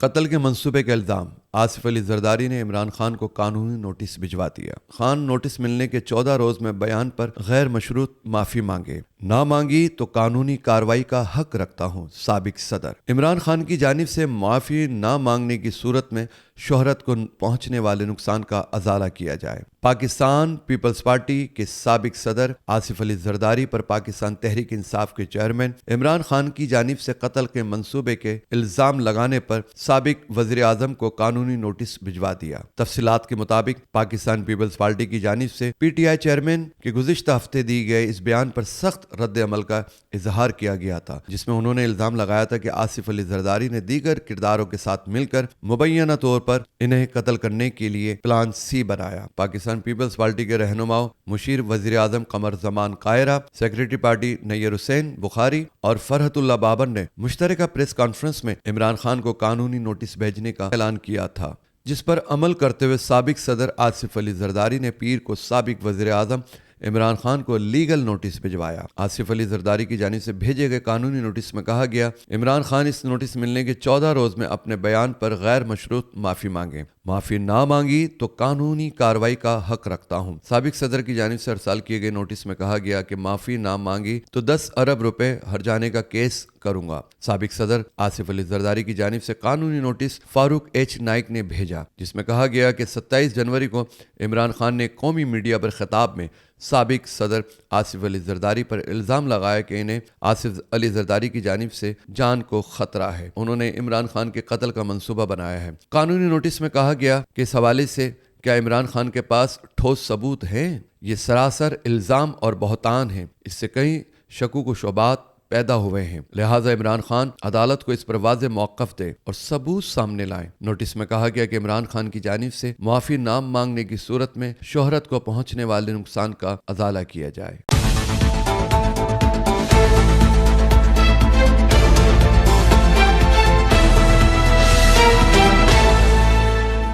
قتل کے منصوبے کے الزام، آصف علی زرداری نے عمران خان کو قانونی نوٹس بھجوا دیا۔ خان نوٹس ملنے کے 14 روز میں بیان پر غیر مشروط معافی مانگے، نہ مانگی تو قانونی کارروائی کا حق رکھتا ہوں۔ سابق صدر عمران خان کی جانب سے معافی نہ مانگنے کی صورت میں شہرت کو پہنچنے والے نقصان کا ازالہ کیا جائے۔ پاکستان پیپلز پارٹی کے سابق صدر آصف علی زرداری پر پاکستان تحریک انصاف کے چیئرمین عمران خان کی جانب سے قتل کے منصوبے کے الزام لگانے پر سابق وزیر اعظم کو قانونی نوٹس بھجوا دیا۔ تفصیلات کے مطابق پاکستان پیپلز پارٹی کی جانب سے پی ٹی آئی چیئرمین کے گزشتہ ہفتے دی گئے اس بیان پر سخت رد عمل کا اظہار کیا گیا تھا، جس میں انہوں نے الزام لگایا تھا کہ آصف علی زرداری نے دیگر کرداروں کے ساتھ مل کر مبینہ طور پر انہیں قتل کرنے کے لیے پلان سی بنایا۔ پاکستان پیپلز پارٹی کے رہنماؤں مشیر وزیر اعظم قمر زمان قاہرہ، سیکریٹری پارٹی نیر حسین بخاری اور فرحت اللہ بابر نے مشترکہ پریس کانفرنس میں عمران خان کو قانونی نوٹس بھیجنے کا اعلان کیا تھا، جس پر عمل کرتے ہوئے سابق صدر آصف علی زرداری نے پیر کو سابق وزیر اعظم عمران خان کو لیگل نوٹس بھجوایا۔ آصف علی زرداری کی جانب سے بھیجے گئے قانونی نوٹس میں کہا گیا، عمران خان اس نوٹس ملنے کے 14 روز میں اپنے بیان پر غیر مشروط معافی مانگے، معافی نہ مانگی تو قانونی کارروائی کا حق رکھتا ہوں۔ سابق صدر کی جانب سے ارسال کیے گئے نوٹس میں کہا گیا کہ معافی نہ مانگی تو 10 ارب روپے ہرجانے کا کیس کروں گا۔ سابق صدر آصف علی زرداری کی جانب سے قانونی نوٹس فاروق ایچ نائک نے بھیجا، جس میں کہا گیا کہ 27 جنوری کو عمران خان نے قومی میڈیا پر خطاب میں سابق صدر آصف علی زرداری پر الزام لگایا کہ انہیں آصف علی زرداری کی جانب سے جان کو خطرہ ہے، انہوں نے عمران خان کے قتل کا منصوبہ بنایا ہے۔ قانونی نوٹس میں کہا گیا کہ اس حوالے سے کیا عمران خان کے پاس ٹھوس ثبوت ہیں؟ یہ سراسر الزام اور بہتان ہے، اس سے کئی شکوک و شبہات پیدا ہوئے ہیں، لہٰذا عمران خان عدالت کو اس پر واضح موقف دے اور ثبوت سامنے لائیں۔ نوٹس میں کہا گیا کہ عمران خان کی جانب سے معافی نہ مانگنے کی صورت میں شہرت کو پہنچنے والے نقصان کا ازالہ کیا جائے۔